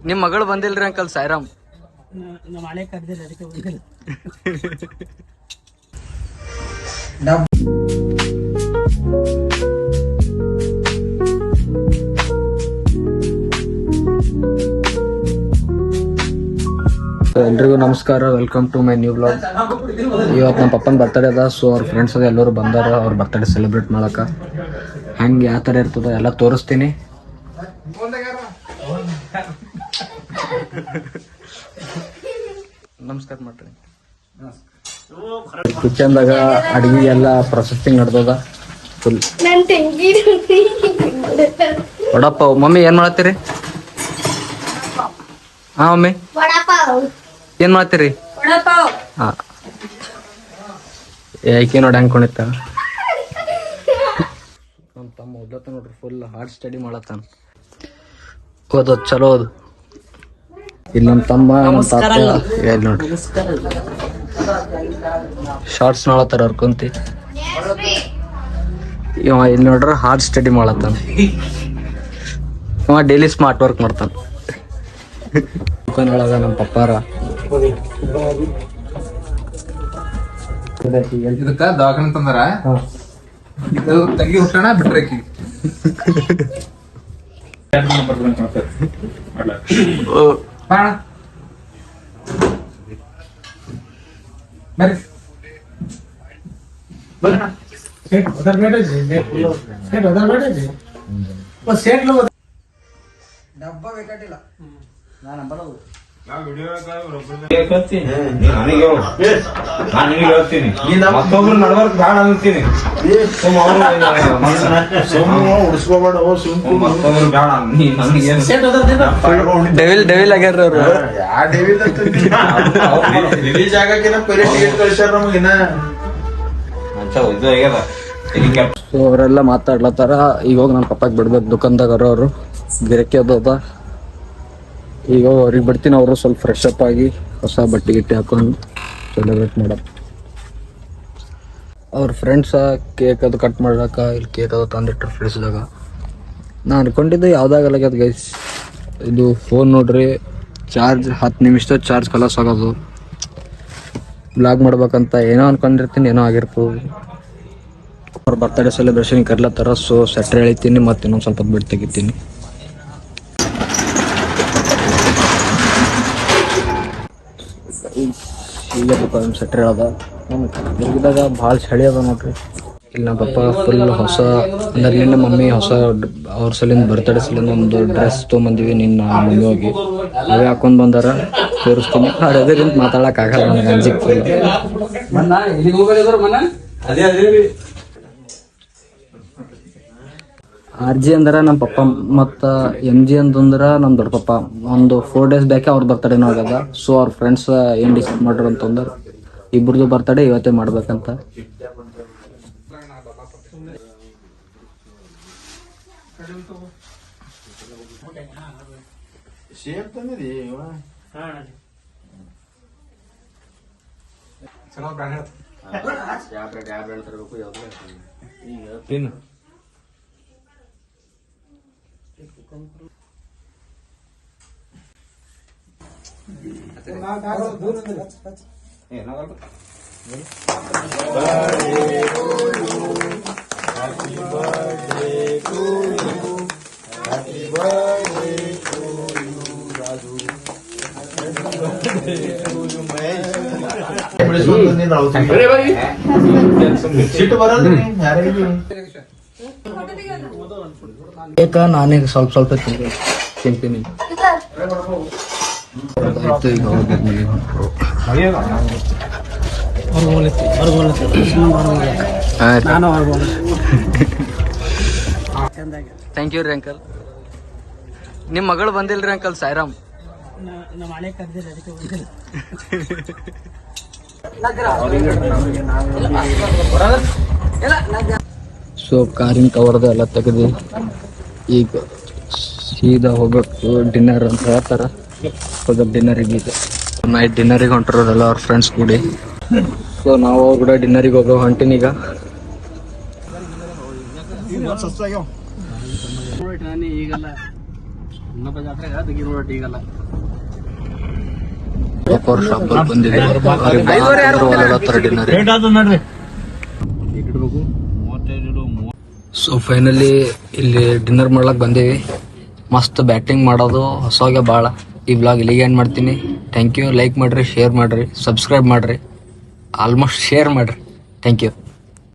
ನಿಮ್ ಮಗಳು ಬಂದಿಲ್ರಿ ಅಂಕಲ್ ಸಾಯಿರಾಮ್? ನಮ್ಮ ಹಳೆ ಕರ್ದಿಲ್ಲ ಅದಕ್ಕೆ ಬಂದಿಲ್ಲ. ಎಲ್ರಿಗೂ ನಮಸ್ಕಾರ, welcome to my new blog. ಇವತ್ತು ನಮ್ಮ ಪಪ್ಪನ ಬರ್ತಡೇ ಅದ. ಸೊ ಅವ್ರ ಫ್ರೆಂಡ್ಸ್ ಅದ ಎಲ್ಲರೂ ಬಂದಾರ ಅವ್ರ ಬರ್ತಡೇ ಸೆಲೆಬ್ರೇಟ್ ಮಾಡಕ. ಹೆಂಗೆ ಯಾವ ಥರ ಇರ್ತದ ಎಲ್ಲ ತೋರಿಸ್ತೀನಿ. ನಮಸ್ಕಾರ ಮಾಡ್ರಿ. ಕಿಚನ್ದಾಗ ಅಡಿಗೆ ಎಲ್ಲ ಪ್ರೊಸೆಸಿಂಗ್ ನಡೆದದ ಫುಲ್. ವಡಪಾವ್ ಮಮ್ಮಿ ಏನ್ ಮಾಡತ್ತೀರಿ? ಹಾ ಮಮ್ಮಿ ಏನ್ ಮಾಡ್ತೀರಿ? ಹಾ ಏಕೆ ನೋಡಿ ಹೆಂಗ್ ಕುಣಿತ ನಮ್ಮ ತಮ್ಮ ಓದ್ಲತ್ತ ನೋಡ್ರಿ. ಫುಲ್ ಹಾರ್ಡ್ ಸ್ಟಡಿ ಮಾಡತ್ತಾನ. ಓದೋದು ಚಲೋ ಓದು. ಇಲ್ಲಿ ನಮ್ಮ ತಮ್ಮ ನಮ್ಮ ತಾತ ಇಲ್ಲಿ ನೋಡ್ರಿ ಶಾರ್ಟ್ಸ್ ನೋಡತ್ತಾರ ಅವ್ರ ಕುಂತಿ. ಇವ ಇಲ್ಲಿ ನೋಡ್ರ ಹಾರ್ಡ್ ಸ್ಟಡಿ ಮಾಡತ್ತಾನ. ಇವ ಡೈಲಿ ಸ್ಮಾರ್ಟ್ ವರ್ಕ್ ಮಾಡ್ತಾನ. ಒಳಗ ನಮ್ಮ ಪಪ್ಪಾರ ಇದಕ್ಕ ದವಾಖಾನೆ ತಂದಾರ. ಇದು ತಂಗಿ ಹುಟ್ಟಣ ಬಿಟ್ರಕಿ ಡಬ್ಬ ಬೇಕಾಟಿಲ್ಲ. ಡೆವಿಲ್ ಡೆವಿಲ್ ಆಗ್ಯಾರ ಅವ್ರು. ಅವರೆಲ್ಲ ಮಾತಾಡ್ಲತ್ತಾರ. ಈಗ ಹೋಗಿ ನಮ್ಮ ಪಪ್ಪಾಗ ಬಿಡ್ಬೇಕು. ದುಕಾನ್ದಾಗ ಅವರು ಗಿರಕಿ ಅದ. ಈಗ ಅವ್ರಿಗೆ ಬಿಡ್ತೀನಿ. ಅವರು ಸ್ವಲ್ಪ ಫ್ರೆಶ್ ಅಪ್ ಆಗಿ ಹೊಸ ಬಟ್ಟೆ ಗಿಟ್ಟೆ ಹಾಕೊಂಡು ಸೆಲೆಬ್ರೇಟ್ ಮಾಡಕ್. ಅವ್ರ ಫ್ರೆಂಡ್ಸ ಕೇಕ್ ಅದು ಕಟ್ ಮಾಡ್ಲಕ್ಕ ಇಲ್ಲಿ ಕೇಕ್ ಅದು ತಂದಿಟ್ರು ಫ್ರಿಡ್ಜ್ದಾಗ. ನಾನು ಅನ್ಕೊಂಡಿದ್ದೆ ಯಾವ್ದಾಗಲ್ಲಾಗ್ಯದ ಗೈಸ್. ಇದು ಫೋನ್ ನೋಡ್ರಿ, ಚಾರ್ಜ್ 10 ನಿಮಿಷದ ಚಾರ್ಜ್ ಕಲಾಸ್ ಆಗೋದು. ಬ್ಲಾಗ್ ಮಾಡ್ಬೇಕಂತ ಏನೋ ಅನ್ಕೊಂಡಿರ್ತೀನಿ, ಏನೋ ಆಗಿರ್ತದೆ. ಅವ್ರ ಬರ್ತಡೇ ಸೆಲೆಬ್ರೇಷನ್ ಕರ್ಲತ್ತಾರ. ಸೊ ಸೆಟ್ರ್ ಎಳಿತೀನಿ ಮತ್ತೆ ಇನ್ನೊಂದು ಸ್ವಲ್ಪ ಬಿಟ್ಟು ತೆಗಿತೀನಿ. ಈಗ ಸೆಟ್ರ್ ಹೇಳದ. ನಮ್ಮ ಭಾಳ ಚಳಿ ಅದ ನೋಡ್ರಿ. ಇಲ್ಲಿ ನಮ್ಮ ಪಪ್ಪ ಫುಲ್ ಹೊಸ ಅಂದ್ರೆ ನಿನ್ನೆ ಮಮ್ಮಿ ಹೊಸ ಅವ್ರ ಸಲಿಂದ ಬರ್ತಡೇ ಸಲಿಂದ ಒಂದು ಡ್ರೆಸ್ ತೊಗೊಂಬಂದಿವಿ. ನಿನ್ನ ಮಮ್ಮಿ ಹೋಗಿ ಅವೇ ಹಾಕೊಂಡ್ ಬಂದಾರ. ತೋರಿಸ್ತೀನಿ. ಅದರಿಂದ ಮಾತಾಡಕ್ ಆಗಲ್ಲ ನನಗೆ, ಅಂಜಿಕ್ ಫುಲ್. RG ಅಂದ್ರ ನಮ್ಮ ಪಪ್ಪ ಮತ್ತ MG ಅಂತಂದ್ರ ನಮ್ ದೊಡ್ಡ ಪಪ್ಪ. ಒಂದು 4 days ಬ್ಯಾಕೆ ಅವ್ರ ಬರ್ತಡೇನೂ ಆಗ್ಯದ. ಸೊ ಅವ್ರ ಫ್ರೆಂಡ್ಸ್ ಏನ್ ಡಿಸೈಡ್ ಮಾಡ್ರ ಅಂತಂದ್ರ ಇಬ್ರದು ಬರ್ತಡೇ ಇವತ್ತೇ ಮಾಡ್ಬೇಕಂತ. ಕೇಕ ನಾನೇ ಸ್ವಲ್ಪ ಸ್ವಲ್ಪ ತಿಂತೀನಿ. ಥ್ಯಾಂಕ್ ಯು ರೀ ಅಂಕಲ್. ನಿಮ್ ಮಗಳು ಬಂದಿಲ್ರಿ ಅಂಕಲ್ ಸಾಯಿರಾಮ್? ನಮ್ಮ ಹಳೆ ಕರ್ದಿಲ್ಲ ಅದಕ್ಕೆ ಬಂದಿಲ್ಲ. ಸೊ ಕಾರಿನ ಕವರ್ದ ಎಲ್ಲ ತೆಗೆದು ಈಗ ಸೀದಾ ಹೋಗ್ಬೇಕು ಡಿನ್ನರ್ ಅಂತ ಹೇಳ್ತಾರ. ಹೋಗೋದು ಡಿನ್ನರಿಗೆ. ನೈಟ್ ಡಿನ್ನರಿಗೆ ಹೊಂಟಿರೋರೆಲ್ಲ ಅವ್ರ ಫ್ರೆಂಡ್ಸ್ ಕೂಡಿ. ಸೊ ನಾವು ಅವ್ರ ಕೂಡ ಡಿನ್ನರಿಗೆ ಹೋಗೋ ಹೊಂಟಿನೀಗ. ಶಾಪ್ ಬಂದಿದೆ ಸೊ ಫೈನಲಿ ಇಲ್ಲಿ ಡಿನ್ನರ್ ಮಾಡ್ಲಕ್ ಬಂದೇವಿ. ಮಸ್ತ್ ಬ್ಯಾಟಿಂಗ್ ಮಾಡೋದು ಹೊಸಗೆ ಭಾಳ. ಈ ವ್ಲಾಗ್ ಇಲ್ಲಿಗೆ ಏನು ಮಾಡ್ತೀನಿ. Thank you. ಲೈಕ್ ಮಾಡಿರಿ, ಶೇರ್ ಮಾಡಿರಿ, ಸಬ್ಸ್ಕ್ರೈಬ್ ಮಾಡಿರಿ, ಆಲ್ಮೋಸ್ಟ್ ಶೇರ್ ಮಾಡಿರಿ. Thank you.